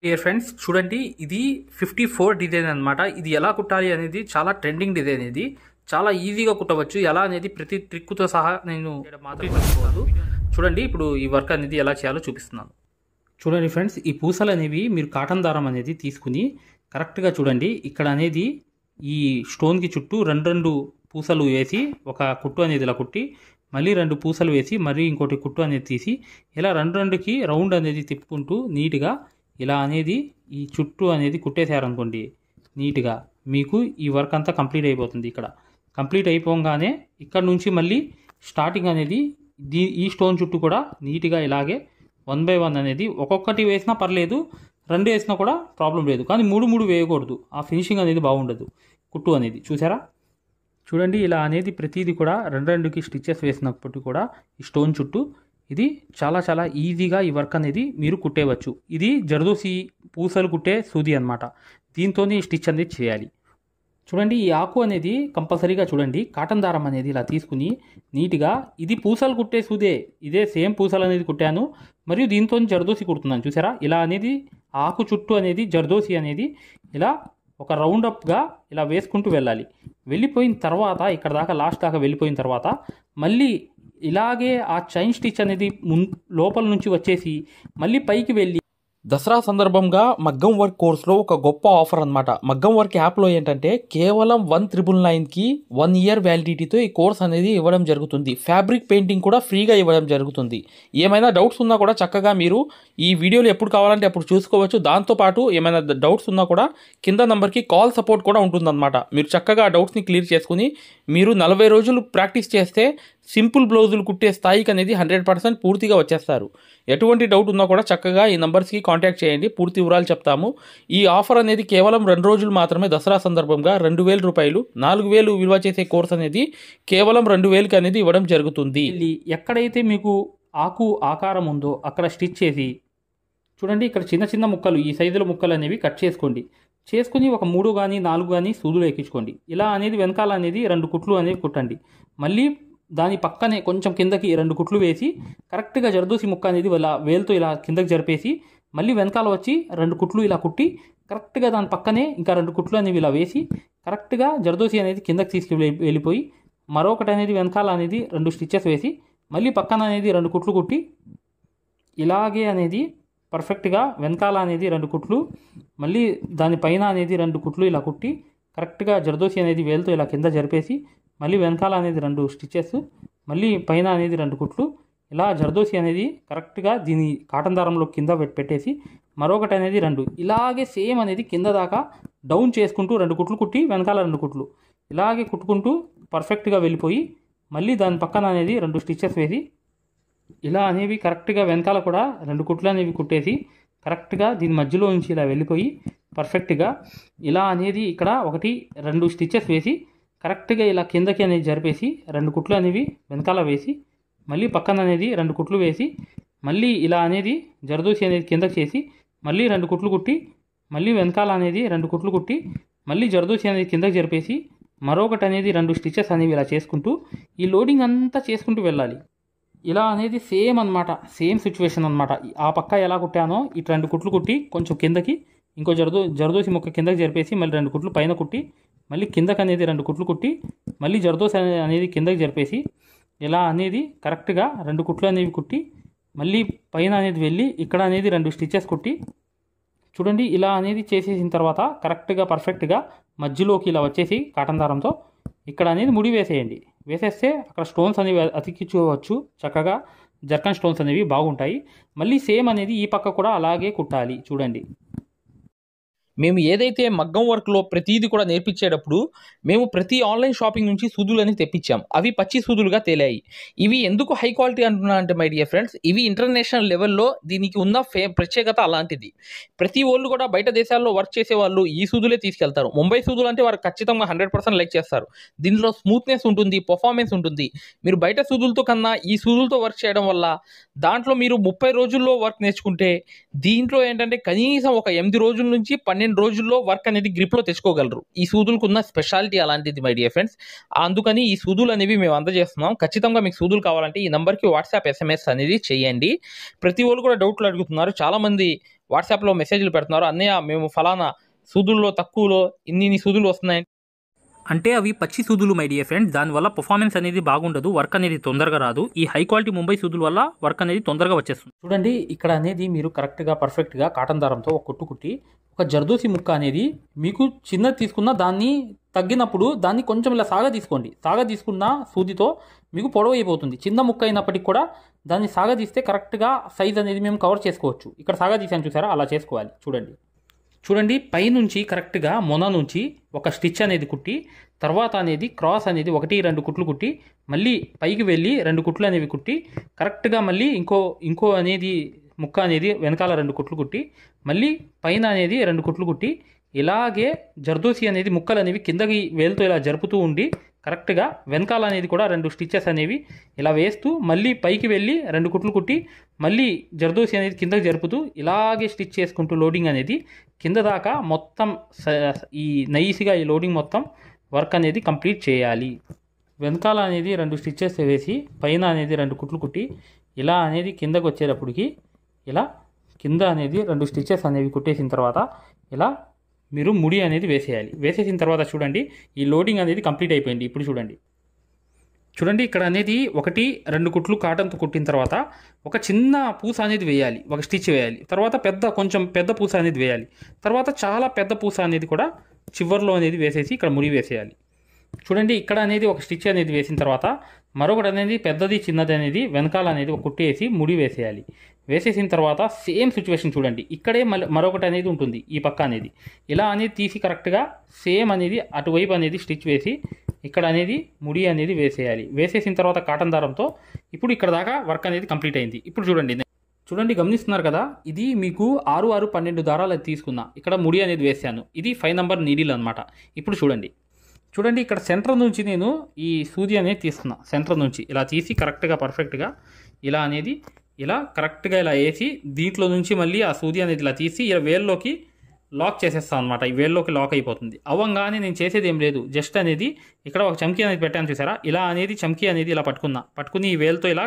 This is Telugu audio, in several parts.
డియర్ ఫ్రెండ్స్ చూడండి, ఇది 54 డిజైన్ అనమాట. ఇది ఎలా కుట్టాలి అనేది చాలా ట్రెండింగ్ డిజైన్. ఇది చాలా ఈజీగా కుట్టవచ్చు. ఎలా అనేది ప్రతి ట్రిక్తో సహా నేను మాత్రం మర్చిపోవద్దు. చూడండి, ఇప్పుడు ఈ వర్క్ అనేది ఎలా చేయాలో చూపిస్తున్నాను. చూడండి ఫ్రెండ్స్, ఈ పూసలు అనేవి మీరు కాటన్ దారం అనేది తీసుకుని కరెక్ట్గా చూడండి, ఇక్కడ అనేది ఈ స్టోన్కి చుట్టూ రెండు పూసలు వేసి ఒక కుట్టు అనేది ఇలా కుట్టి, మళ్ళీ 2 పూసలు వేసి మరీ ఇంకోటి కుట్టు అనేది తీసి ఇలా రెండుకి రౌండ్ అనేది తిప్పుకుంటూ నీట్గా ఇలా అనేది ఈ చుట్టూ అనేది కుట్టేశారనుకోండి, నీట్గా మీకు ఈ వర్క్ అంతా కంప్లీట్ అయిపోతుంది. ఇక్కడ కంప్లీట్ అయిపోగానే ఇక్కడ నుంచి మళ్ళీ స్టార్టింగ్ అనేది ఈ స్టోన్ చుట్టూ కూడా నీట్గా ఇలాగే 1 by 1 అనేది ఒక్కొక్కటి వేసినా పర్లేదు, 2 వేసినా కూడా ప్రాబ్లం లేదు, కానీ 3 వేయకూడదు. ఆ ఫినిషింగ్ అనేది బాగుండదు కుట్టు అనేది. చూసారా, చూడండి ఇలా అనేది ప్రతిదీ కూడా 2కి స్టిచ్చెస్ వేసినప్పటికీ కూడా ఈ స్టోన్ చుట్టూ ఇది చాలా ఈజీగా ఈ వర్క్ అనేది మీరు కుట్టేవచ్చు. ఇది జర్దోసి పూసలు కుట్టే సూది అనమాట. దీంతో స్టిచ్ అనేది చేయాలి. చూడండి, ఈ ఆకు అనేది కంపల్సరీగా చూడండి, కాటన్ దారం అనేది ఇలా తీసుకుని నీట్గా, ఇది పూసలు కుట్టే సూదే, ఇదే సేమ్ పూసలు అనేది కుట్టాను, మరియు దీంతో జర్దోసి కుడుతున్నాను. చూసారా, ఇలా అనేది ఆకు చుట్టూ అనేది జర్దోసి అనేది ఇలా ఒక రౌండప్గా ఇలా వేసుకుంటూ వెళ్ళాలి. వెళ్ళిపోయిన తర్వాత ఇక్కడ దాకా లాస్ట్ దాకా వెళ్ళిపోయిన తర్వాత మళ్ళీ ఇలాగే ఆ చైన్ స్టిచ్ అనేది లోపల నుంచి వచ్చేసి మళ్ళీ పైకి వెళ్ళి, దసరా సందర్భంగా మగ్గం వర్క్ కోర్సులో ఒక గొప్ప ఆఫర్ అనమాట. మగ్గం వర్క్ యాప్లో ఏంటంటే కేవలం 1999కి 1 year వ్యాలిడిటీతో ఈ కోర్స్ అనేది ఇవ్వడం జరుగుతుంది. ఫ్యాబ్రిక్ పెయింటింగ్ కూడా ఫ్రీగా ఇవ్వడం జరుగుతుంది. ఏమైనా డౌట్స్ ఉన్నా కూడా చక్కగా మీరు ఈ వీడియోలు ఎప్పుడు కావాలంటే అప్పుడు చూసుకోవచ్చు. దాంతోపాటు ఏమైనా డౌట్స్ ఉన్నా కూడా కింద నెంబర్కి కాల్ సపోర్ట్ కూడా ఉంటుందన్నమాట. మీరు చక్కగా ఆ డౌట్స్ని క్లియర్ చేసుకుని మీరు 40 రోజులు ప్రాక్టీస్ చేస్తే సింపుల్ బ్లౌజులు కుట్టే స్థాయికి అనేది 100% పూర్తిగా వచ్చేస్తారు. ఎటువంటి డౌట్ ఉన్నా కూడా చక్కగా ఈ నంబర్స్కి కాంటాక్ట్ చేయండి, పూర్తి వివరాలు చెప్తాము. ఈ ఆఫర్ అనేది కేవలం 2 రోజులు మాత్రమే. దసరా సందర్భంగా 2000 రూపాయలు, 4000 విలువ చేసే కోర్స్ అనేది కేవలం 2000కి అనేది ఇవ్వడం జరుగుతుంది. ఎక్కడైతే మీకు ఆకు ఆకారం ఉందో అక్కడ స్టిచ్ చేసి చూడండి, ఇక్కడ చిన్న ముక్కలు, ఈ సైజుల ముక్కలు అనేవి కట్ చేసుకుని ఒక 3 కానీ 4 కానీ సూదులు ఎక్కించుకోండి. ఇలా అనేది వెనకాల అనేది 2 కుట్లు అనేవి కుట్టండి. మళ్ళీ దాని పక్కనే కొంచెం కిందకి 2 కుట్లు వేసి కరెక్ట్గా జర్దోసి ముక్క అనేది ఇలా వేలుతో ఇలా కిందకి జరిపేసి మళ్ళీ వెనకాల వచ్చి 2 కుట్లు ఇలా కుట్టి కరెక్ట్గా దాని పక్కనే ఇంకా 2 కుట్లు అనేవి ఇలా వేసి కరెక్ట్గా జర్దోసి అనేది కిందకి వెళ్ళిపోయి మరొకటి అనేది వెనకాల అనేది 2 స్టిచ్చెస్ వేసి మళ్ళీ పక్కన అనేది 2 కుట్లు కుట్టి ఇలాగే అనేది పర్ఫెక్ట్గా వెనకాల అనేది 2 కుట్లు, మళ్ళీ దానిపైన అనేది 2 కుట్లు ఇలా కుట్టి కరెక్ట్గా జర్దోసి అనేది వేలుతో ఇలా కింద జరిపేసి మళ్ళీ వెనకాల అనేది 2 స్టిచ్చెస్, మళ్ళీ పైన అనేది 2 కుట్లు, ఇలా జర్దోసి అనేది కరెక్ట్గా దీని కాటన్ దారంలో కింద పెట్టేసి మరొకటి అనేది 2 ఇలాగే సేమ్ అనేది కింద దాకా డౌన్ చేసుకుంటూ 2 కుట్లు కుట్టి వెనకాల 2 కుట్లు ఇలాగే కుట్టుకుంటూ పర్ఫెక్ట్గా వెళ్ళిపోయి మళ్ళీ దాని పక్కన అనేది 2 స్టిచ్చెస్ వేసి ఇలా అనేవి కరెక్ట్గా వెనకాల కూడా 2 కుట్లు అనేవి కుట్టేసి కరెక్ట్గా దీని మధ్యలో నుంచి ఇలా వెళ్ళిపోయి పర్ఫెక్ట్గా ఇలా అనేది ఇక్కడ 2 స్టిచ్చెస్ వేసి కరెక్ట్గా ఇలా కిందకి అనేది జరిపేసి 2 కుట్లు అనేవి వెనకాల వేసి మళ్ళీ పక్కన అనేది 2 కుట్లు వేసి మళ్ళీ ఇలా అనేది జర్దోసి అనేది కిందకి చేసి మళ్ళీ 2 కుట్లు కుట్టి మళ్ళీ వెనకాల అనేది 2 కుట్లు కుట్టి మళ్ళీ జర్దోసి అనేది కిందకి జరిపేసి మరొకటి అనేది 2 స్టిచ్చెస్ అనేవి ఇలా చేసుకుంటూ ఈ లోడింగ్ అంతా చేసుకుంటూ వెళ్ళాలి. ఇలా అనేది సేమ్ అనమాట, సేమ్ సిచ్యువేషన్ అనమాట. ఆ పక్క ఎలా కుట్టానో ఇటు 2 కుట్లు కుట్టి కొంచెం కిందకి ఇంకో జర్దోసి ముక్క కిందకి జరిపేసి మళ్ళీ 2 కుట్లు పైన కుట్టి మళ్ళీ కిందకి అనేది 2 కుట్లు కుట్టి మళ్ళీ జర్దోసి అనేది కిందకి జరిపేసి ఇలా అనేది కరెక్ట్గా 2 కుట్లు అనేవి కుట్టి మళ్ళీ పైన అనేది వెళ్ళి ఇక్కడ అనేది 2 స్టిచ్చెస్ కుట్టి చూడండి, ఇలా అనేది చేసేసిన తర్వాత కరెక్ట్గా పర్ఫెక్ట్గా మధ్యలోకి ఇలా వచ్చేసి కాటన్ దారంతో ఇక్కడ అనేది ముడి వేసేయండి. వేసేస్తే అక్కడ స్టోన్స్ అనేవి అతికించుకోవచ్చు. చక్కగా జర్కన్ స్టోన్స్ అనేవి బాగుంటాయి. మళ్ళీ సేమ్ అనేది ఈ పక్క కూడా అలాగే కుట్టాలి. చూడండి, మేము ఏదైతే మగ్గం వర్క్లో ప్రతిదీ కూడా నేర్పించేటప్పుడు మేము ప్రతి ఆన్లైన్ షాపింగ్ నుంచి సూదులని తెప్పించాం. అవి పచ్చి సూదులుగా తేలాయి. ఇవి ఎందుకు హై క్వాలిటీ అంటున్నా అంటే మై డియర్ ఫ్రెండ్స్, ఇవి ఇంటర్నేషనల్ లెవెల్లో దీనికి ఉన్న ప్రత్యేకత అలాంటిది. ప్రతి వాళ్ళు కూడా బయట దేశాల్లో వర్క్ చేసే వాళ్ళు ఈ సూదులే తీసుకెళ్తారు. ముంబై సూదులు అంటే వారు ఖచ్చితంగా 100% లైక్ చేస్తారు. దీనిలో స్మూత్నెస్ ఉంటుంది, పర్ఫార్మెన్స్ ఉంటుంది. మీరు బయట సూదులతో కన్నా ఈ సూదులతో వర్క్ చేయడం వల్ల దాంట్లో మీరు 30 రోజుల్లో వర్క్ నేర్చుకుంటే దీంట్లో ఏంటంటే కనీసం ఒక 8 రోజుల నుంచి 12 రోజుల్లో వర్క్ అనేది గ్రిప్లో తెచ్చుకోగలరు. ఈ సూదులకు ఉన్న స్పెషాలిటీ అలాంటిది మై డియర్ ఫ్రెండ్స్. అందుకని ఈ సూదులు అనేవి మేము అందజేస్తున్నాం. ఖచ్చితంగా మీకు సూదులు కావాలంటే ఈ నెంబర్కి వాట్సాప్ SMS అనేది చేయండి. ప్రతి వాళ్ళు కూడా డౌట్లు అడుగుతున్నారు. చాలామంది వాట్సాప్లో మెసేజ్లు పెడుతున్నారు, అన్నయ్య మేము ఫలానా సూదుల్లో తక్కువలో ఇన్ని సూదులు వస్తున్నాయి. అంటే అవి పచ్చి సూదులు మై డియర్ ఫ్రెండ్. దానివల్ల పర్ఫార్మెన్స్ అనేది బాగుండదు, వర్క్ అనేది తొందరగా రాదు. ఈ హై క్వాలిటీ ముంబై సూదుల వల్ల వర్క్ అనేది తొందరగా వచ్చేస్తుంది. చూడండి ఇక్కడ అనేది మీరు కరెక్ట్గా పర్ఫెక్ట్గా కాటన్ దారంతో ఒక కుట్టు కుట్టి ఒక జర్దోసి ముక్క అనేది మీకు చిన్నది తీసుకున్న దాన్ని తగ్గినప్పుడు దాన్ని కొంచెం ఇలా సాగా తీసుకోండి. సాగా తీసుకున్న సూదితో మీకు పొడవు అయిపోతుంది. చిన్న ముక్క అయినప్పటికీ కూడా దాన్ని సాగా తీస్తే కరెక్ట్గా సైజ్ అనేది మేము కవర్ చేసుకోవచ్చు. ఇక్కడ సాగా తీసాను చూసారా, అలా చేసుకోవాలి. చూడండి పైనుంచి కరెక్ట్గా మొన నుంచి ఒక స్టిచ్ అనేది కుట్టి తర్వాత అనేది క్రాస్ అనేది 1-2 కుట్లు కుట్టి మళ్ళీ పైకి వెళ్ళి 2 కుట్లు అనేవి కుట్టి కరెక్ట్గా మళ్ళీ ఇంకో అనేది ముక్క అనేది వెనకాల 2 కుట్లు కుట్టి మళ్ళీ పైన అనేది 2 కుట్లు కుట్టి ఇలాగే జర్దోసి అనేది ముక్కలు అనేవి కిందకి వేలుతో ఇలా జరుపుతూ ఉండి కరెక్ట్గా వెనకాల అనేది కూడా 2 స్టిచెస్ అనేవి ఇలా వేస్తూ మళ్ళీ పైకి వెళ్ళి 2 కుట్లు కుట్టి మళ్ళీ జర్దోసి అనేది కిందకి జరుపుతూ ఇలాగే స్టిచ్ చేసుకుంటూ లోడింగ్ అనేది కింద దాకా మొత్తం ఈ నైస్గా ఈ లోడింగ్ మొత్తం వర్క్ అనేది కంప్లీట్ చేయాలి. వెనకాల అనేది 2 స్టిచెస్ వేసి పైన అనేది 2 కుట్లు కుట్టి ఇలా అనేది కిందకు వచ్చేటప్పటికి ఇలా కింద అనేది 2 స్టిచెస్ అనేవి కుట్టేసిన తర్వాత ఇలా మీరు ముడి అనేది వేసేయాలి. వేసేసిన తర్వాత చూడండి ఈ లోడింగ్ అనేది కంప్లీట్ అయిపోయింది. ఇప్పుడు చూడండి ఇక్కడ అనేది 1-2 కుట్లు కాటన్తో కుట్టిన తర్వాత ఒక చిన్న పూస అనేది వేయాలి, ఒక స్టిచ్ వేయాలి. తర్వాత కొంచెం పెద్ద పూస అనేది వేయాలి. తర్వాత చాలా పెద్ద పూస అనేది కూడా చివర్లో అనేది వేసేసి ఇక్కడ ముడి వేసేయాలి. చూడండి ఇక్కడ అనేది ఒక స్టిచ్ అనేది వేసిన తర్వాత మరొకటి అనేది పెద్దది చిన్నది అనేది వెనకాల అనేది ఒక కుట్టి వేసి ముడి వేసేయాలి. వేసేసిన తర్వాత సేమ్ సిచ్యువేషన్ చూడండి ఇక్కడే మరొకటి అనేది ఉంటుంది ఈ పక్క అనేది ఇలా అనేది తీసి కరెక్ట్గా సేమ్ అనేది అటువైపు అనేది స్టిచ్ వేసి ఇక్కడ అనేది ముడి అనేది వేసేయాలి. వేసేసిన తర్వాత కాటన్ దారంతో ఇప్పుడు ఇక్కడ దాకా వర్క్ అనేది కంప్లీట్ అయింది. ఇప్పుడు చూడండి గమనిస్తున్నారు కదా, ఇది మీకు 6-12 దారాలు తీసుకున్నా ఇక్కడ ముడి అనేది వేసాను. ఇది 5 నంబర్ నీడిల్ అనమాట. ఇప్పుడు చూడండి ఇక్కడ సెంటర్ నుంచి నేను ఈ సూది అనేది తీసుకున్నా. సెంటర్ నుంచి ఇలా తీసి కరెక్ట్గా పర్ఫెక్ట్గా ఇలా అనేది ఇలా కరెక్ట్గా ఇలా వేసి దీంట్లో నుంచి మళ్ళీ ఆ సూది అనేది ఇలా తీసి ఇలా వేల్లోకి లాక్ చేసేస్తాను అనమాట. ఈ వేల్లోకి లాక్ అయిపోతుంది. అవ్వంగానే నేను చేసేది ఏం లేదు, జస్ట్ అనేది ఇక్కడ ఒక చమ్కీ అనేది పెట్టాను చూసారా, ఇలా అనేది చమ్కీ అనేది ఇలా పట్టుకుని ఈ వేల్తో ఇలా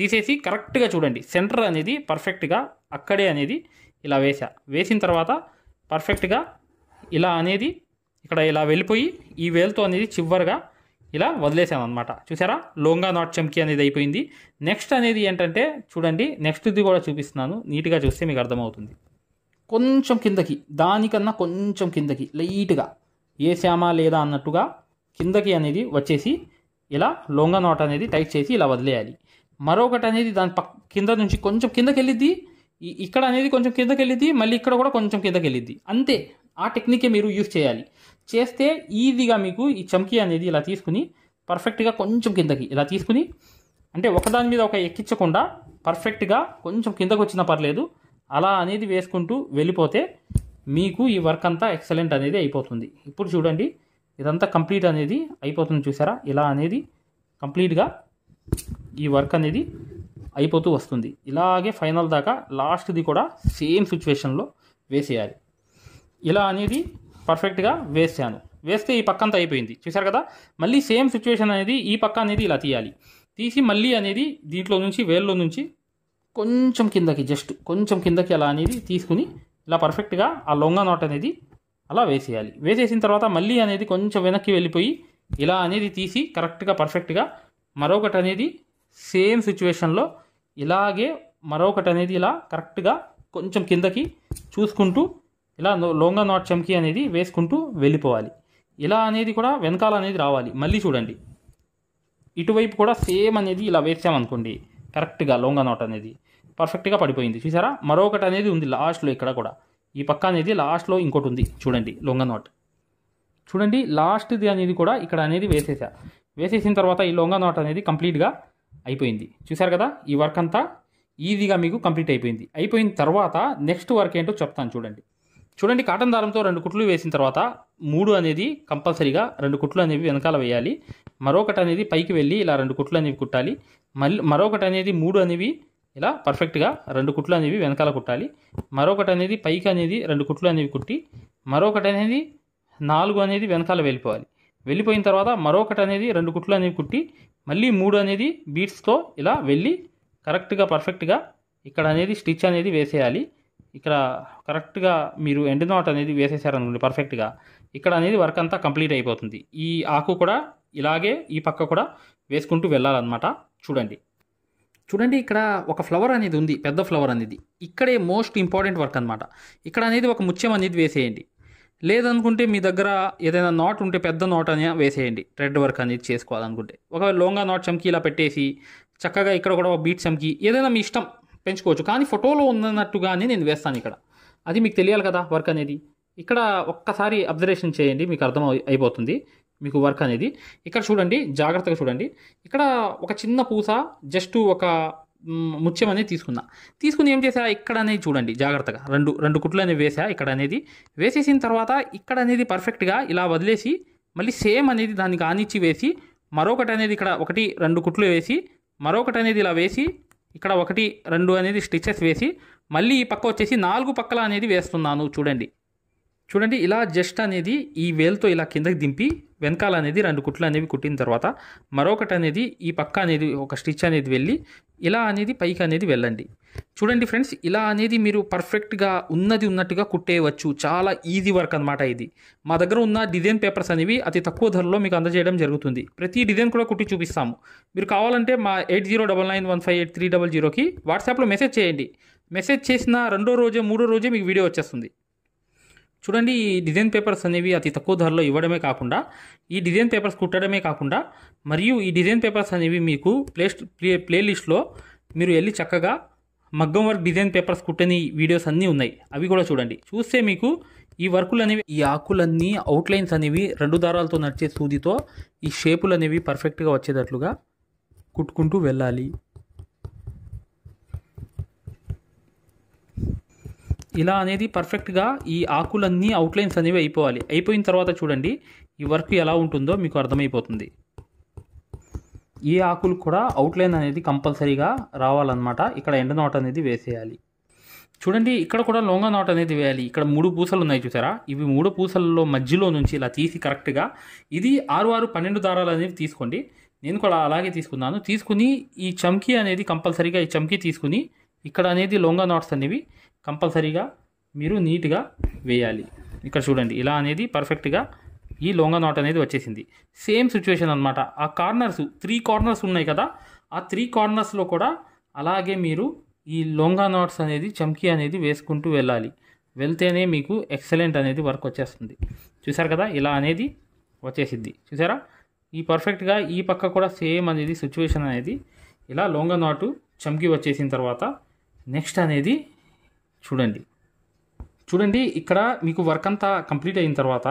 తీసేసి కరెక్ట్గా చూడండి సెంటర్ అనేది పర్ఫెక్ట్గా అక్కడే అనేది ఇలా వేసిన తర్వాత పర్ఫెక్ట్గా ఇలా అనేది ఇక్కడ ఇలా వెళ్ళిపోయి ఈ వేల్తో అనేది చివరిగా ఇలా వదిలేసాను అనమాట. చూసారా లోంగా నాట్ చమ్కీ అనేది అయిపోయింది. నెక్స్ట్ అనేది ఏంటంటే చూడండి నెక్స్ట్ది కూడా చూపిస్తున్నాను, నీట్గా చూస్తే మీకు అర్థమవుతుంది. కొంచెం కిందకి దానికన్నా కొంచెం కిందకి లైట్గా వేసామా లేదా అన్నట్టుగా కిందకి అనేది వచ్చేసి ఇలా లోంగా నాట్ అనేది టైట్ చేసి ఇలా వదిలేయాలి. మరొకటి అనేది దాని కింద నుంచి కొంచెం కిందకి వెళ్ళిద్ది, ఇక్కడ అనేది కొంచెం కిందకి వెళ్ళిద్ది, మళ్ళీ ఇక్కడ కూడా కొంచెం కిందకి వెళ్ళిద్ది. అంతే, ఆ టెక్నికే మీరు యూజ్ చేయాలి. చేస్తే ఈజీగా మీకు ఈ చమ్కీ అనేది ఇలా తీసుకుని పర్ఫెక్ట్గా కొంచెం కిందకి ఇలా తీసుకుని అంటే ఒకదాని మీద ఒక ఎక్కించకుండా పర్ఫెక్ట్గా కొంచెం కిందకు వచ్చినా పర్లేదు అలా అనేది వేసుకుంటూ వెళ్ళిపోతే మీకు ఈ వర్క్ అంతా ఎక్సలెంట్ అనేది అయిపోతుంది. ఇప్పుడు చూడండి ఇదంతా కంప్లీట్ అనేది అయిపోతుంది చూసారా, ఇలా అనేది కంప్లీట్గా ఈ వర్క్ అనేది అయిపోతూ వస్తుంది. ఇలాగే ఫైనల్ దాకా లాస్ట్ది కూడా సేమ్ సిచ్యువేషన్లో వేసేయాలి. ఇలా అనేది పర్ఫెక్ట్గా వేస్తే ఈ పక్క అంతా అయిపోయింది చూసారు కదా. మళ్ళీ సేమ్ సిచ్యువేషన్ అనేది ఈ పక్క అనేది ఇలా తీసి మళ్ళీ అనేది దీంట్లో నుంచి వేల్లో నుంచి కొంచెం కిందకి జస్ట్ కొంచెం కిందకి అలా అనేది తీసుకుని ఇలా పర్ఫెక్ట్గా ఆ లొంగా నాట్ అనేది అలా వేసేయాలి. వేసేసిన తర్వాత మళ్ళీ అనేది కొంచెం వెనక్కి వెళ్ళిపోయి ఇలా అనేది తీసి కరెక్ట్గా పర్ఫెక్ట్గా మరొకటి అనేది సేమ్ సిచ్యువేషన్లో ఇలాగే మరొకటి అనేది ఇలా కరెక్ట్గా కొంచెం కిందకి చూసుకుంటూ ఇలా లోంగా నాట్ చమ్కీ అనేది వేసుకుంటూ వెళ్ళిపోవాలి. ఇలా అనేది కూడా వెనకాల అనేది రావాలి. మళ్ళీ చూడండి ఇటువైపు కూడా సేమ్ అనేది ఇలా వేసామనుకోండి కరెక్ట్గా లోంగా నాట్ అనేది పర్ఫెక్ట్గా పడిపోయింది చూసారా. మరొకటి అనేది ఉంది లాస్ట్లో, ఇక్కడ కూడా ఈ పక్క అనేది లాస్ట్లో ఇంకోటి ఉంది చూడండి లోంగా నాట్. చూడండి లాస్ట్ది అనేది కూడా ఇక్కడ అనేది వేసేసిన తర్వాత ఈ లోంగా నాట్ అనేది కంప్లీట్గా అయిపోయింది చూసారు కదా. ఈ వర్క్ అంతా ఈజీగా మీకు కంప్లీట్ అయిపోయిన తర్వాత నెక్స్ట్ వర్క్ ఏంటో చెప్తాను చూడండి కాటన్ దారంతో 2 కుట్లు వేసిన తర్వాత 3 అనేది కంపల్సరీగా 2 కుట్లు అనేవి వెనకాల వేయాలి. మరొకటి అనేది పైకి వెళ్ళి ఇలా 2 కుట్లు అనేవి కుట్టాలి. మరొకటి అనేది 3 అనేవి ఇలా పర్ఫెక్ట్గా 2 కుట్లు అనేవి వెనకాల కుట్టాలి. మరొకటి అనేది పైకి అనేది 2 కుట్లు అనేవి కుట్టి మరొకటి అనేది 4 అనేది వెనకాల వెళ్ళిపోయిన తర్వాత మరొకటి అనేది 2 కుట్లు అనేవి కుట్టి మళ్ళీ 3 అనేది బీట్స్తో ఇలా వెళ్ళి కరెక్ట్గా పర్ఫెక్ట్గా ఇక్కడ అనేది స్టిచ్ అనేది వేసేయాలి. ఇక్కడ కరెక్ట్గా మీరు ఎండ్ నాట్ అనేది వేసేసారనుకోండి పర్ఫెక్ట్గా, ఇక్కడ అనేది వర్క్ అంతా కంప్లీట్ అయిపోతుంది. ఈ ఆకు కూడా ఇలాగే ఈ పక్క కూడా వేసుకుంటూ వెళ్ళాలన్నమాట. చూడండి ఇక్కడ ఒక ఫ్లవర్ అనేది ఉంది, పెద్ద ఫ్లవర్ అనేది. ఇక్కడే మోస్ట్ ఇంపార్టెంట్ వర్క్ అనమాట. ఇక్కడ అనేది ఒక ముత్యం అనేది వేసేయండి. లేదనుకుంటే మీ దగ్గర ఏదైనా నాట్ ఉంటే పెద్ద నాట్ అని వేసేయండి. థ్రెడ్ వర్క్ అనేది చేసుకోవాలనుకుంటే ఒకవేళ లోంగా నాట్ చమ్కీ ఇలా పెట్టేసి చక్కగా ఇక్కడ కూడా ఒక బీట్ చమ్కీ ఏదైనా మీ ఇష్టం పెంచుకోవచ్చు. కానీ ఫోటోలో ఉన్నట్టుగానే నేను వేస్తాను ఇక్కడ. అది మీకు తెలియాలి కదా వర్క్ అనేది. ఇక్కడ ఒక్కసారి అబ్జర్వేషన్ చేయండి, మీకు అర్థం అయిపోతుంది మీకు వర్క్ అనేది. ఇక్కడ చూడండి, జాగ్రత్తగా చూడండి. ఇక్కడ ఒక చిన్న పూస జస్ట్ ఒక ముత్యం అనేది తీసుకుని ఏం చేసా ఇక్కడ అనేది చూడండి జాగ్రత్తగా, రెండు కుట్లు అనేవి వేసా. ఇక్కడ అనేది వేసేసిన తర్వాత ఇక్కడ అనేది పర్ఫెక్ట్గా ఇలా వదిలేసి మళ్ళీ సేమ్ అనేది దాన్ని కానిచ్చి వేసి మరొకటి అనేది ఇక్కడ 1-2 కుట్లు వేసి మరొకటి అనేది ఇలా వేసి ఇక్కడ 1-2 అనేది స్టిచెస్ వేసి మళ్ళీ ఈ పక్క వచ్చేసి 4 పక్కల అనేది వేస్తున్నాను. చూడండి ఇలా జస్ట్ అనేది ఈ వేల్తో ఇలా కిందకి దింపి వెనకాల అనేది 2 కుట్లు అనేవి కుట్టిన తర్వాత మరొకటి అనేది ఈ పక్క అనేది ఒక స్టిచ్ అనేది వెళ్ళి ఇలా అనేది పైకి అనేది వెళ్ళండి. చూడండి ఫ్రెండ్స్, ఇలా అనేది మీరు పర్ఫెక్ట్గా ఉన్నట్టుగా కుట్టేయవచ్చు. చాలా ఈజీ వర్క్ అనమాట ఇది. మా దగ్గర ఉన్న డిజైన్ పేపర్స్ అనేవి అతి తక్కువ ధరలో మీకు అందజేయడం జరుగుతుంది. ప్రతి డిజైన్ కూడా కుట్టి చూపిస్తాము. మీరు కావాలంటే మా 8099158300కి వాట్సాప్లో మెసేజ్ చేయండి. మెసేజ్ చేసిన 2వ రోజే 3వ రోజే మీకు వీడియో వచ్చేస్తుంది. చూడండి, ఈ డిజైన్ పేపర్స్ అనేవి అతి తక్కువ ధరలో ఇవ్వడమే కాకుండా ఈ డిజైన్ పేపర్స్ కుట్టడమే కాకుండా మరియు ఈ డిజైన్ పేపర్స్ అనేవి మీకు ప్లేలిస్ట్లో మీరు వెళ్ళి చక్కగా మగ్గం వర్క్ డిజైన్ పేపర్స్ కుట్టని వీడియోస్ అన్నీ ఉన్నాయి. అవి కూడా చూడండి. చూస్తే మీకు ఈ వర్కులు అనేవి, ఈ ఆకులన్నీ అవుట్లైన్స్ అనేవి 2 దారాలతో నడిచే సూదితో ఈ షేపులు అనేవి పర్ఫెక్ట్గా వచ్చేటట్లుగా కుట్టుకుంటూ వెళ్ళాలి. ఇలా అనేది పర్ఫెక్ట్గా ఈ ఆకులన్నీ అవుట్లైన్స్ అనేవి అయిపోవాలి. అయిపోయిన తర్వాత చూడండి ఈ వర్క్ ఎలా ఉంటుందో మీకు అర్థమైపోతుంది. ఈ ఆకులు కూడా అవుట్లైన్ అనేది కంపల్సరీగా రావాలన్నమాట. ఇక్కడ ఎండ్ నాట్ అనేది వేసేయాలి. చూడండి, ఇక్కడ కూడా లోంగా నాట్ అనేది వేయాలి. ఇక్కడ 3 పూసలు ఉన్నాయి చూసారా? ఇవి 3 పూసలలో మధ్యలో నుంచి ఇలా తీసి కరెక్ట్గా ఇది 6-12 దారాలు అనేవి తీసుకోండి. నేను కూడా అలాగే తీసుకున్నాను. తీసుకుని ఈ చమ్కీ అనేది కంపల్సరీగా ఈ చమ్కీ తీసుకుని ఇక్కడ అనేది లోంగా నాట్స్ అనేవి కంపల్సరీగా మీరు నీట్గా వేయాలి. ఇక్కడ చూడండి ఇలా అనేది పర్ఫెక్ట్గా ఈ లోంగా నాట్ అనేది వచ్చేసింది. సేమ్ సిచ్యువేషన్ అనమాట. ఆ కార్నర్స్ 3 కార్నర్స్ ఉన్నాయి కదా, ఆ 3 కార్నర్స్లో కూడా అలాగే మీరు ఈ లోంగా నాట్స్ అనేది చమ్కీ అనేది వేసుకుంటూ వెళ్ళాలి. వెళ్తేనే మీకు ఎక్సలెంట్ అనేది వర్క్ వచ్చేస్తుంది. చూసారు కదా, ఇలా అనేది వచ్చేసిద్ది. చూసారా, ఈ పర్ఫెక్ట్గా ఈ పక్క కూడా సేమ్ అనేది సిచ్యువేషన్ అనేది ఇలా లోంగా నాటు చమ్కీ వచ్చేసిన తర్వాత నెక్స్ట్ అనేది చూడండి ఇక్కడ మీకు వర్క్ అంతా కంప్లీట్ అయిన తర్వాత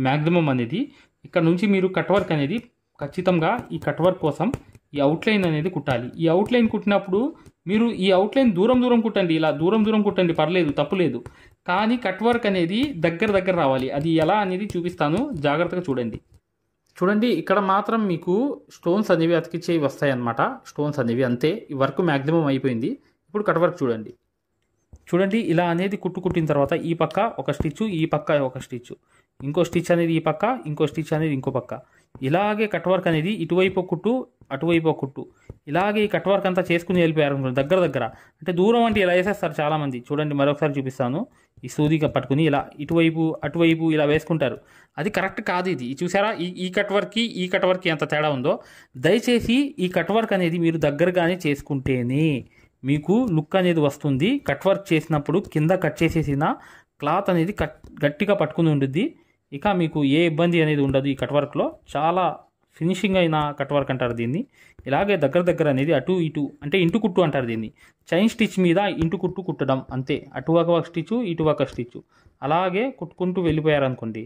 మ్యాక్సిమం అనేది ఇక్కడ నుంచి మీరు కట్ వర్క్ అనేది ఖచ్చితంగా ఈ కట్ వర్క్ కోసం ఈ అవుట్లైన్ అనేది కుట్టాలి. ఈ అవుట్లైన్ కుట్టినప్పుడు మీరు ఈ అవుట్లైన్ దూరం కుట్టండి. ఇలా దూరం కుట్టండి, పర్లేదు, తప్పులేదు. కానీ కట్ వర్క్ అనేది దగ్గర రావాలి. అది ఎలా అనేది చూపిస్తాను, జాగ్రత్తగా చూడండి. ఇక్కడ మాత్రం మీకు స్టోన్స్ అనేవి అతికిచ్చేవి వస్తాయి అన్నమాట. స్టోన్స్ అనేవి అంతే. ఈ వర్క్ మ్యాక్సిమం అయిపోయింది. ఇప్పుడు కట్ వర్క్ చూడండి ఇలా అనేది కుట్టిన తర్వాత ఈ పక్క ఒక స్టిచ్, ఈ పక్క ఒక స్టిచ్, ఇంకో స్టిచ్ అనేది ఈ పక్క, ఇంకో స్టిచ్ అనేది ఇంకో పక్క. ఇలాగే కట్ వర్క్ అనేది ఇటువైపు కుట్టు అటువైపు కుట్టు ఇలాగే ఈ కట్ వర్క్ అంతా చేసుకుని వెళ్ళిపోయారు దగ్గర అంటే దూరం అంటే ఇలా వేసేస్తారు చాలామంది. చూడండి మరొకసారి చూపిస్తాను. ఈ సూదిగా పట్టుకుని ఇలా ఇటువైపు అటువైపు ఇలా వేసుకుంటారు. అది కరెక్ట్ కాదు. ఇది చూసారా, ఈ కట్ వర్క్కి ఎంత తేడా ఉందో. దయచేసి ఈ కట్ వర్క్ అనేది మీరు దగ్గరగానే చేసుకుంటేనే మీకు లుక్ అనేది వస్తుంది. కట్ వర్క్ చేసినప్పుడు కింద కట్ చేసేసిన క్లాత్ అనేది గట్టిగా పట్టుకుని ఉంటుంది. ఇక మీకు ఏ ఇబ్బంది అనేది ఉండదు. ఈ కట్ వర్క్లో చాలా ఫినిషింగ్ అయిన కట్ వర్క్ అంటారు దీన్ని. ఇలాగే దగ్గర అనేది అటు ఇటు అంటే ఇంటు కుట్టు అంటారు దీన్ని. చైన్ స్టిచ్ మీద ఇంటు కుట్టు కుట్టడం అంతే. అటు ఒక స్టిచ్ ఇటు ఒక స్టిచ్ అలాగే కుట్టుకుంటూ వెళ్ళిపోయారనుకోండి,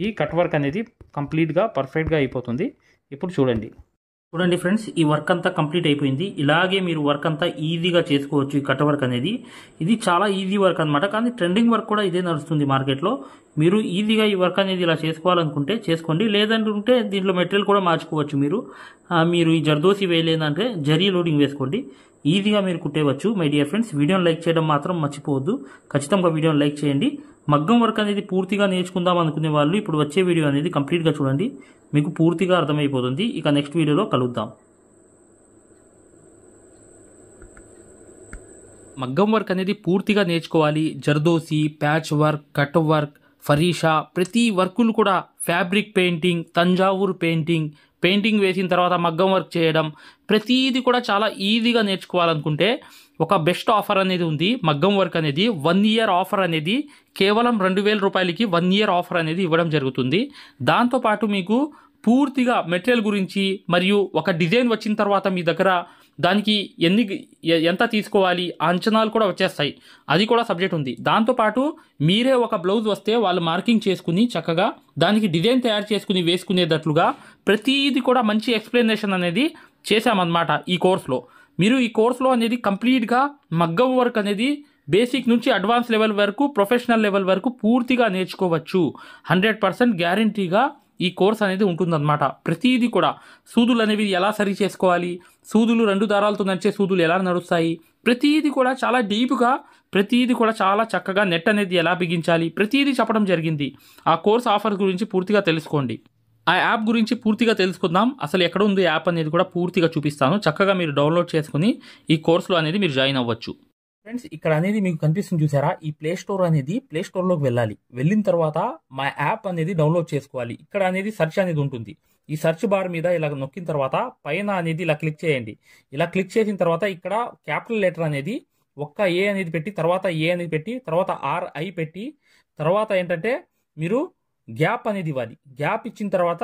ఈ కట్ వర్క్ అనేది కంప్లీట్గా పర్ఫెక్ట్గా అయిపోతుంది. ఇప్పుడు చూడండి ఫ్రెండ్స్, ఈ వర్క్ అంతా కంప్లీట్ అయిపోయింది. ఇలాగే మీరు వర్క్ అంతా ఈజీగా చేసుకోవచ్చు. ఈ కట్ వర్క్ అనేది ఇది చాలా ఈజీ వర్క్ అనమాట. కానీ ట్రెండింగ్ వర్క్ కూడా ఇదే నడుస్తుంది మార్కెట్లో. మీరు ఈజీగా ఈ వర్క్ అనేది ఇలా చేసుకోవాలనుకుంటే చేసుకోండి. లేదంటే దీంట్లో మెటీరియల్ కూడా మార్చుకోవచ్చు. మీరు ఈ జర్దోసి వేయలేదంటే జరీ లోడింగ్ వేసుకోండి. ఈజీగా మీరు కుట్టేవచ్చు. మై డియర్ ఫ్రెండ్స్, వీడియోని లైక్ చేయడం మాత్రం మర్చిపోవద్దు. ఖచ్చితంగా వీడియోని లైక్ చేయండి. మగ్గం వర్క్ అనేది పూర్తిగా నేర్చుకుందాం అనుకునే వాళ్ళు ఇప్పుడు వచ్చే వీడియో అనేది కంప్లీట్గా చూడండి. మీకు పూర్తిగా అర్థమైపోతుంది. ఇక నెక్స్ట్ వీడియోలో కలుద్దాం. మగ్గం వర్క్ అనేది పూర్తిగా నేర్చుకోవాలి. Zardozi, patch work, cut work, ఫరీషా, ప్రతి వర్కులు కూడా, ఫ్యాబ్రిక్ పెయింటింగ్, తంజావూరు పెయింటింగ్ వేసిన తర్వాత మగ్గం వర్క్ చేయడం, ప్రతిదీ కూడా చాలా ఈజీగా నేర్చుకోవాలనుకుంటే ఒక బెస్ట్ ఆఫర్ అనేది ఉంది. మగ్గం వర్క్ అనేది 1 ఇయర్ ఆఫర్ అనేది కేవలం 2000 రూపాయలకి 1 ఇయర్ ఆఫర్ అనేది ఇవ్వడం జరుగుతుంది. దాంతోపాటు మీకు పూర్తిగా మెటీరియల్ గురించి మరియు ఒక డిజైన్ వచ్చిన తర్వాత మీ దగ్గర దానికి ఎంత తీసుకోవాలి ఆ అంచనాలు కూడా వచ్చేస్తాయి. అది కూడా సబ్జెక్ట్ ఉంది. దాంతోపాటు మీరే ఒక బ్లౌజ్ వస్తే వాళ్ళు మార్కింగ్ చేసుకుని చక్కగా దానికి డిజైన్ తయారు చేసుకుని వేసుకునేటట్లుగా ప్రతిదీ కూడా మంచి ఎక్స్ప్లెనేషన్ అనేది చేశామన్నమాట ఈ కోర్సులో. మీరు ఈ కోర్సులో అనేది కంప్లీట్గా మగ్గం వర్క్ అనేది బేసిక్ నుంచి అడ్వాన్స్ లెవెల్ వరకు, ప్రొఫెషనల్ లెవెల్ వరకు పూర్తిగా నేర్చుకోవచ్చు. 100% గ్యారంటీగా ఈ కోర్స్ అనేది ఉంటుందన్నమాట. ప్రతిదీ కూడా సూదులు అనేవి ఎలా సరి చేసుకోవాలి, సూదులు 2 దారాలతో నడిచే సూదులు ఎలా నడుస్తాయి, ప్రతిదీ కూడా చాలా డీప్గా, ప్రతిదీ కూడా చాలా చక్కగా నెట్ అనేది ఎలా బిగించాలి, ప్రతిదీ చెప్పడం జరిగింది. ఆ కోర్స్ ఆఫర్ గురించి పూర్తిగా తెలుసుకోండి. ఆ యాప్ గురించి పూర్తిగా తెలుసుకుందాం. అసలు ఎక్కడ ఉంది యాప్ అనేది కూడా పూర్తిగా చూపిస్తాను. చక్కగా మీరు డౌన్లోడ్ చేసుకుని ఈ కోర్సులో అనేది మీరు జాయిన్ అవ్వచ్చు. ఫ్రెండ్స్, ఇక్కడ అనేది మీకు కనిపిస్తుంది చూసారా, ఈ ప్లే స్టోర్లోకి వెళ్ళాలి. వెళ్ళిన తర్వాత మా యాప్ అనేది డౌన్లోడ్ చేసుకోవాలి. ఇక్కడ అనేది సెర్చ్ అనేది ఉంటుంది. ఈ సెర్చ్ బార్ మీద ఇలా నొక్కిన తర్వాత పైన అనేది ఇలా క్లిక్ చేయండి. ఇలా క్లిక్ చేసిన తర్వాత ఇక్కడ క్యాపిటల్ లెటర్ అనేది ఒక్క ఏ అనేది పెట్టి, తర్వాత ఏ అనేది పెట్టి, తర్వాత RI పెట్టి, తర్వాత ఏంటంటే మీరు గ్యాప్ అనేది ఇవ్వాలి. గ్యాప్ ఇచ్చిన తర్వాత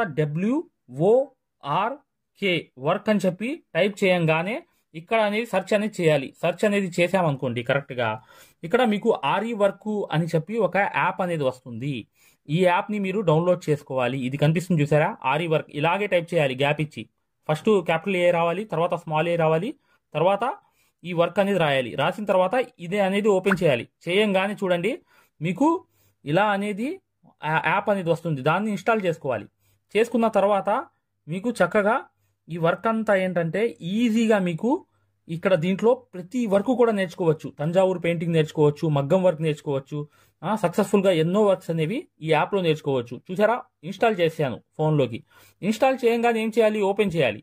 WORK వర్క్ అని చెప్పి టైప్ చేయంగానే ఇక్కడ అనేది సెర్చ్ అనేది చేయాలి. సెర్చ్ అనేది చేసామనుకోండి కరెక్ట్గా, ఇక్కడ మీకు RE వర్క్ అని చెప్పి ఒక యాప్ అనేది వస్తుంది. ఈ యాప్ని మీరు డౌన్లోడ్ చేసుకోవాలి. ఇది కనిపిస్తుంది చూసారా, RE వర్క్. ఇలాగే టైప్ చేయాలి గ్యాప్ ఇచ్చి. ఫస్ట్ క్యాపిటల్ ఏ రావాలి, తర్వాత స్మాల్ ఏ రావాలి, తర్వాత ఈ వర్క్ అనేది రాయాలి. రాసిన తర్వాత ఇదే అనేది ఓపెన్ చేయాలి. చేయంగానే చూడండి మీకు ఇలా అనేది యాప్ అనేది వస్తుంది. దాన్ని ఇన్స్టాల్ చేసుకోవాలి. చేసుకున్న తర్వాత మీకు చక్కగా ఈ వర్క్ అంతా ఏంటంటే ఈజీగా మీకు ఇక్కడ దీంట్లో ప్రతి వర్క్ కూడా నేర్చుకోవచ్చు. తంజావూరు పెయింటింగ్ నేర్చుకోవచ్చు, మగ్గం వర్క్ నేర్చుకోవచ్చు. సక్సెస్ఫుల్గా ఎన్నో వర్క్స్ అనేవి ఈ యాప్లో నేర్చుకోవచ్చు. చూసారా, ఇన్స్టాల్ చేశాను ఫోన్లోకి. ఇన్స్టాల్ చేయంగానే ఏం చేయాలి, ఓపెన్ చేయాలి.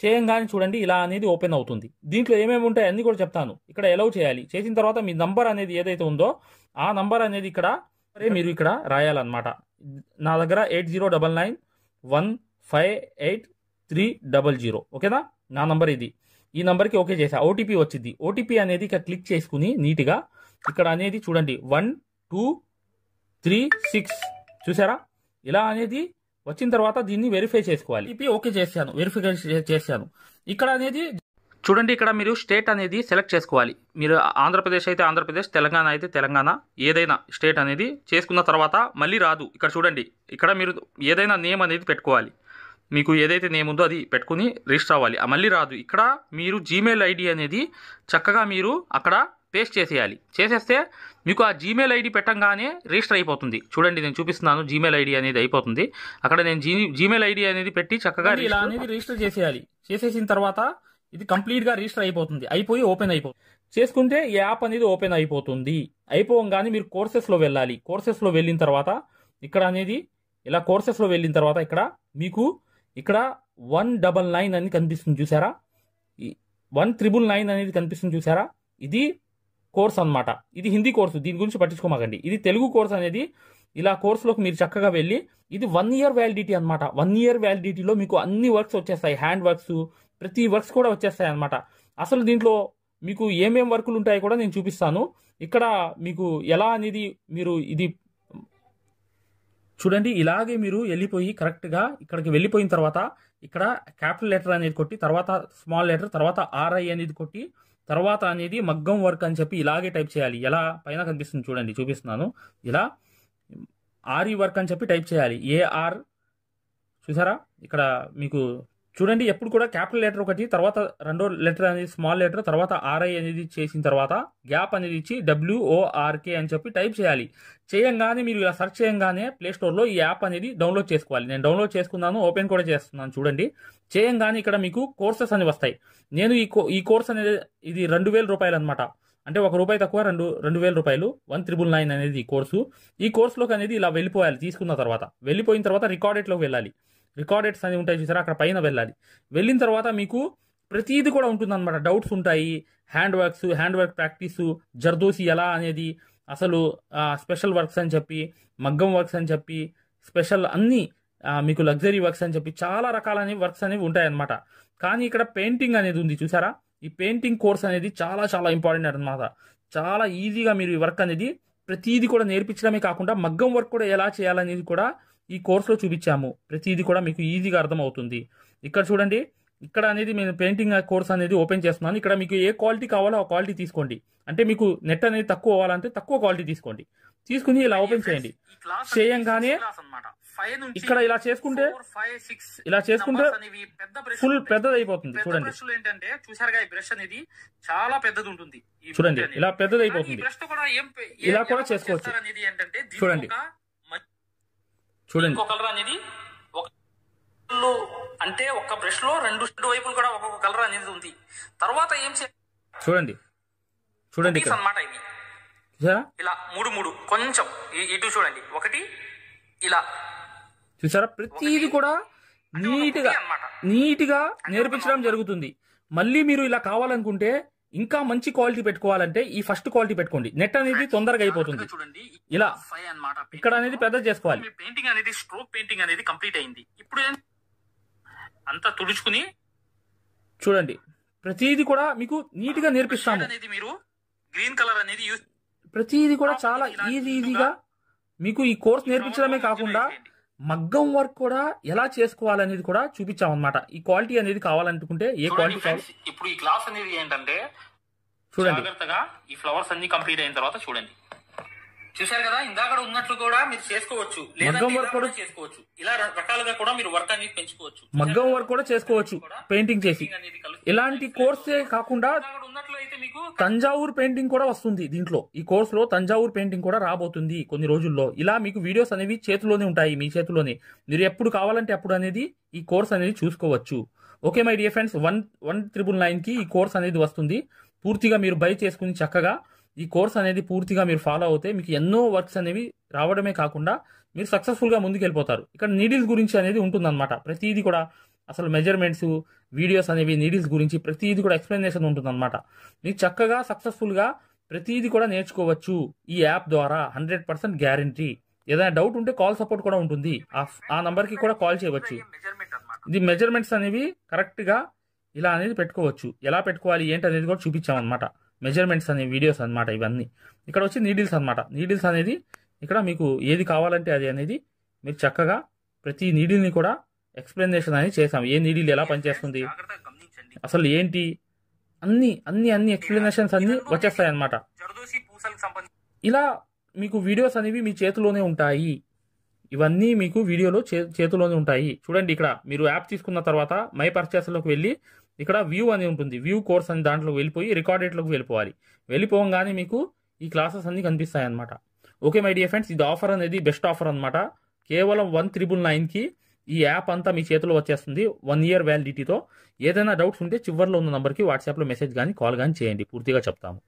చేయంగానే చూడండి ఇలా అనేది ఓపెన్ అవుతుంది. దీంట్లో ఏమేమి ఉంటాయి అన్నీ కూడా చెప్తాను. ఇక్కడ అలౌ చేయాలి. చేసిన తర్వాత మీ నంబర్ అనేది ఏదైతే ఉందో ఆ నంబర్ అనేది ఇక్కడ మీరు ఇక్కడ రాయాలన్నమాట. నా దగ్గర 8099158300. ఓకేనా, నా నంబర్ ఇది. ఈ నంబర్కి ఓకే చేసా. OTP వచ్చింది. OTP అనేది ఇక్కడ క్లిక్ చేసుకుని నీట్గా ఇక్కడ అనేది చూడండి 1236 చూసారా, ఇలా అనేది వచ్చిన తర్వాత దీన్ని వెరిఫై చేసుకోవాలి. ఓకే చేశాను, వెరిఫై చేశాను. ఇక్కడ అనేది చూడండి, ఇక్కడ మీరు స్టేట్ అనేది సెలెక్ట్ చేసుకోవాలి. మీరు ఆంధ్రప్రదేశ్ అయితే ఆంధ్రప్రదేశ్, తెలంగాణ అయితే తెలంగాణ, ఏదైనా స్టేట్ అనేది చేసుకున్న తర్వాత మళ్ళీ రాదు. ఇక్కడ చూడండి, ఇక్కడ మీరు ఏదైనా నేమ్ అనేది పెట్టుకోవాలి. మీకు ఏదైతే నేమ్ ఉందో అది పెట్టుకుని రిజిస్టర్ అవ్వాలి. మళ్ళీ రాదు. ఇక్కడ మీరు జీమెయిల్ ఐడి అనేది చక్కగా మీరు అక్కడ పేస్ట్ చేసేయాలి. చేసేస్తే మీకు ఆ జీమెయిల్ ఐడి పెట్టంగానే రిజిస్టర్ అయిపోతుంది. చూడండి, నేను చూపిస్తున్నాను. జీమెయిల్ ఐడి అనేది అయిపోతుంది. అక్కడ నేను జీమెయిల్ ఐడి అనేది పెట్టి చక్కగా ఇలా అనేది రిజిస్టర్ చేసేయాలి. చేసేసిన తర్వాత ఇది కంప్లీట్గా రిజిస్టర్ అయిపోతుంది. అయిపోయి ఓపెన్ అయిపోతుంది. చేసుకుంటే ఈ యాప్ అనేది ఓపెన్ అయిపోతుంది. అయిపోగానే మీరు కోర్సెస్లో వెళ్ళాలి. కోర్సెస్లో వెళ్ళిన తర్వాత ఇక్కడ అనేది ఇలా కోర్సెస్లో వెళ్ళిన తర్వాత ఇక్కడ మీకు ఇక్కడ 199 అని కనిపిస్తుంది చూసారా, 1999 అనేది కనిపిస్తుంది చూసారా, ఇది కోర్స్ అన్నమాట. ఇది హిందీ కోర్సు, దీని గురించి పట్టించుకోమాకండి. ఇది తెలుగు కోర్స్ అనేది ఇలా కోర్సులోకి మీరు చక్కగా వెళ్ళి, ఇది 1 ఇయర్ వ్యాలిడిటీ అనమాట. 1 ఇయర్ వ్యాలిడిటీలో మీకు అన్ని వర్క్స్ వచ్చేస్తాయి. హ్యాండ్ వర్క్స్, ప్రతి వర్క్స్ కూడా వచ్చేస్తాయి అనమాట. అసలు దీంట్లో మీకు ఏమేం వర్కులు ఉంటాయో కూడా నేను చూపిస్తాను. ఇక్కడ మీకు ఎలా అనేది మీరు ఇది చూడండి. ఇలాగే మీరు వెళ్ళిపోయి కరెక్ట్గా ఇక్కడికి వెళ్ళిపోయిన తర్వాత ఇక్కడ క్యాపిటల్ లెటర్ అనేది కొట్టి, తర్వాత స్మాల్ లెటర్, తర్వాత RI అనేది కొట్టి, తర్వాత అనేది మగ్గం వర్క్ అని చెప్పి ఇలాగే టైప్ చేయాలి. ఎలా పైన కనిపిస్తుంది చూడండి, చూపిస్తున్నాను. ఇలా RE వర్క్ అని చెప్పి టైప్ చేయాలి. AR చూసారా, ఇక్కడ మీకు చూడండి ఎప్పుడు కూడా క్యాపిటల్ లెటర్ ఒకటి, తర్వాత రెండో లెటర్ అనేది స్మాల్ లెటర్, తర్వాత RI అనేది చేసిన తర్వాత గ్యాప్ అనేది ఇచ్చి WORK అని చెప్పి టైప్ చేయాలి. చేయంగానే మీరు ఇలా సెర్చ్ చేయంగానే ప్లే స్టోర్లో ఈ యాప్ అనేది డౌన్లోడ్ చేసుకోవాలి. నేను డౌన్లోడ్ చేసుకున్నాను, ఓపెన్ కూడా చేస్తున్నాను. చూడండి, చేయంగానే ఇక్కడ మీకు కోర్సెస్ అనేవి వస్తాయి. నేను ఈ కోర్స్ అనేది ఇది 2000 రూపాయలు అనమాట. అంటే ₹1 తక్కువ, 2000 రూపాయలు. 1999 అనేది ఈ కోర్సు. ఈ కోర్సులోకి అనేది ఇలా వెళ్ళిపోయాలి. తీసుకున్న తర్వాత వెళ్ళిపోయిన తర్వాత రికార్డెడ్లోకి వెళ్ళాలి. రికార్డెడ్స్ అనేవి ఉంటాయి చూసారా, అక్కడ పైన వెళ్ళాలి. వెళ్ళిన తర్వాత మీకు ప్రతిదీ కూడా ఉంటుందన్నమాట. డౌట్స్ ఉంటాయి, హ్యాండ్ వర్క్ ప్రాక్టీస్, జర్దోసి ఎలా అనేది, అసలు స్పెషల్ వర్క్స్ అని చెప్పి, మగ్గం వర్క్స్ అని చెప్పి, స్పెషల్ అన్ని మీకు లగ్జరీ వర్క్స్ అని చెప్పి చాలా రకాలైన వర్క్స్ అనేవి ఉంటాయన్నమాట. కానీ ఇక్కడ పెయింటింగ్ అనేది ఉంది చూసారా, ఈ పెయింటింగ్ కోర్స్ అనేది చాలా చాలా ఇంపార్టెంట్ అన్నమాట. చాలా ఈజీగా మీరు ఈ వర్క్ అనేది ప్రతిదీ కూడా నేర్పించడమే కాకుండా మగ్గం వర్క్ కూడా ఎలా చేయాలనేది కూడా ఈ కోర్సులో చూపించాము. ప్రతిదీ కూడా మీకు ఈజీగా అర్థమవుతుంది. ఇక్కడ చూడండి, ఇక్కడ అనేది నేను పెయింటింగ్ కోర్స్ అనేది ఓపెన్ చేస్తున్నాను. ఇక్కడ మీకు ఏ క్వాలిటీ కావాలో ఆ క్వాలిటీ తీసుకోండి. అంటే మీకు నెట్ అనేది తక్కువ అవ్వాలంటే తక్కువ క్వాలిటీ తీసుకోండి. తీసుకుని ఇలా ఓపెన్ చేయండి. చేయంగానే ఇక్కడ ఇలా చేసుకుంటే ఫుల్ పెద్దది అయిపోతుంది. చూడండి, ఏంటంటే చూసారుగా ఈ బ్రష్ అనేది చాలా పెద్దది ఉంటుంది. చూడండి ఇలా పెద్దది అయిపోతుంది. ఇలా కూడా చేసుకోవచ్చు. చూడండి చూడండి కలర్ అనేది అంటే ఒక బ్రష్ లో రెండు వైపులు కూడా ఒక్కొక్క కలర్ అనేది ఉంది. తర్వాత ఏం చూడండి చూడండి అన్నమాట. ఇవి ఇలా మూడు కొంచెం ఇటు చూడండి, ఒకటి ఇలా చూసారా, ప్రతిదీ కూడా నీట్గా నేర్పించడం జరుగుతుంది. మళ్ళీ మీరు ఇలా కావాలనుకుంటే ఇంకా మంచి క్వాలిటీ పెట్టుకోవాలంటే ఈ ఫస్ట్ క్వాలిటీ పెట్టుకోండి. నెట్ అనేది తొందరగా అయిపోతుంది. ఇలా ఇక్కడ అనేది పెద్ద చేసుకోవాలి. పెయింటింగ్ అనేది స్ట్రోక్ పెయింటింగ్ అనేది కంప్లీట్ అయింది. ఇప్పుడు అంతా తుడుచుకుని చూడండి, ప్రతిదీ కూడా మీకు నీట్గా నేర్పిస్తాము. అనేది మీరు గ్రీన్ కలర్ అనేది యూజ్, ప్రతిదీ కూడా చాలా ఈజీగా మీకు ఈ కోర్స్ నేర్పించడమే కాకుండా మగ్గం వర్క్ కూడా ఎలా చేసుకోవాలనేది కూడా చూపించామన్నమాట. ఈ క్వాలిటీ అనేది కావాలనుకుంటే ఏ క్వాలిటీ కావాలి. ఇప్పుడు ఈ క్లాస్ అనేది ఏంటంటే చూడండి, జాగ్రత్తగా ఈ ఫ్లవర్స్ అన్ని కంప్లీట్ అయిన తర్వాత చూడండి. చూసారు కదా, ఇందాక ఉన్నట్లు కూడా మీరు చేసుకోవచ్చు, మగ్గం వర్క్ కూడా చేసుకోవచ్చు. ఇలా రకాలుగా కూడా మీరు వర్క్ అనేది పెంచుకోవచ్చు. మగ్గం వర్క్ కూడా చేసుకోవచ్చు పెయింటింగ్ చేసి. ఇలాంటి కోర్సే కాకుండా తంజావూర్ పెయింటింగ్ కూడా వస్తుంది దీంట్లో. ఈ కోర్స్ లో తంజావూర్ పెయింటింగ్ కూడా రాబోతుంది కొన్ని రోజుల్లో. ఇలా మీకు వీడియోస్ అనేవి చేతిలోనే ఉంటాయి, మీ చేతిలోనే. మీరు ఎప్పుడు కావాలంటే అప్పుడు అనేది ఈ కోర్స్ అనేది చూసుకోవచ్చు. ఓకే మై డియర్ ఫ్రెండ్స్, 1999 కి ఈ కోర్స్ అనేది వస్తుంది. పూర్తిగా మీరు బై చేసుకుని చక్కగా ఈ కోర్స్ అనేది పూర్తిగా మీరు ఫాలో అవుతే మీకు ఎన్నో వర్క్స్ అనేవి రావడమే కాకుండా మీరు సక్సెస్ఫుల్ గా ముందుకు వెళ్ళిపోతారు. ఇక్కడ నీడిల్స్ గురించి అనేది ఉంటుందన్నమాట. ప్రతిదీ కూడా అసలు మెజర్మెంట్స్, వీడియోస్ అనేవి నీడిల్స్ గురించి ప్రతిదీ కూడా ఎక్స్ప్లెనేషన్ ఉంటుందన్నమాట. మీకు చక్కగా సక్సెస్ఫుల్ గా ప్రతిదీ కూడా నేర్చుకోవచ్చు ఈ యాప్ ద్వారా. 100% గ్యారంటీ. ఏదైనా డౌట్ ఉంటే కాల్ సపోర్ట్ కూడా ఉంటుంది, ఆ నంబర్ కి కూడా కాల్ చేయవచ్చు. ఇది మెజర్మెంట్స్ అనేవి కరెక్ట్ గా ఇలా అనేది పెట్టుకోవచ్చు. ఎలా పెట్టుకోవాలి ఏంటి అనేది కూడా చూపించామన్నమాట. మెజర్మెంట్స్ అనే వీడియోస్ అన్నమాట ఇవన్నీ. ఇక్కడ వచ్చి నీడిల్స్ అన్నమాట. నీడిల్స్ అనేది ఇక్కడ మీకు ఏది కావాలంటే అది అనేది మీరు చక్కగా ప్రతి నీడిల్ని కూడా ఎక్స్ప్లెనేషన్ అనేది చేసాం. ఏ నీడిల్ ఎలా పనిచేస్తుంది, అసలు ఏంటి, అన్ని ఎక్స్ప్లెనేషన్స్ అన్ని వచ్చేస్తాయి అన్నమాట. ఇలా మీకు వీడియోస్ అనేవి మీ చేతిలోనే ఉంటాయి. ఇవన్నీ మీకు వీడియోలో చేతిలోనే ఉంటాయి. చూడండి, ఇక్కడ మీరు యాప్ తీసుకున్న తర్వాత మై పర్చేస్లోకి వెళ్ళి ఇక్కడ వ్యూ అని ఉంటుంది. వ్యూ కోర్స్ అని దాంట్లో వెళ్ళిపోయి రికార్డెడ్లోకి వెళ్ళిపోవాలి. వెళ్ళిపోగానే మీకు ఈ క్లాసెస్ అన్ని కనిపిస్తాయి అనమాట. ఓకే మై డియర్ ఫ్రెండ్స్, ఇది ఆఫర్ అనేది బెస్ట్ ఆఫర్ అనమాట. కేవలం 1999 కి ఈ యాప్ అంతా మీ చేతిలో వచ్చేస్తుంది 1 year వ్యాలిడిటీతో. ఏదైనా డౌట్స్ ఉంటే చివర్లో ఉన్న నంబర్కి వాట్సాప్లో మెసేజ్ కానీ కాల్ కానీ చేయండి, పూర్తిగా చెప్తాము.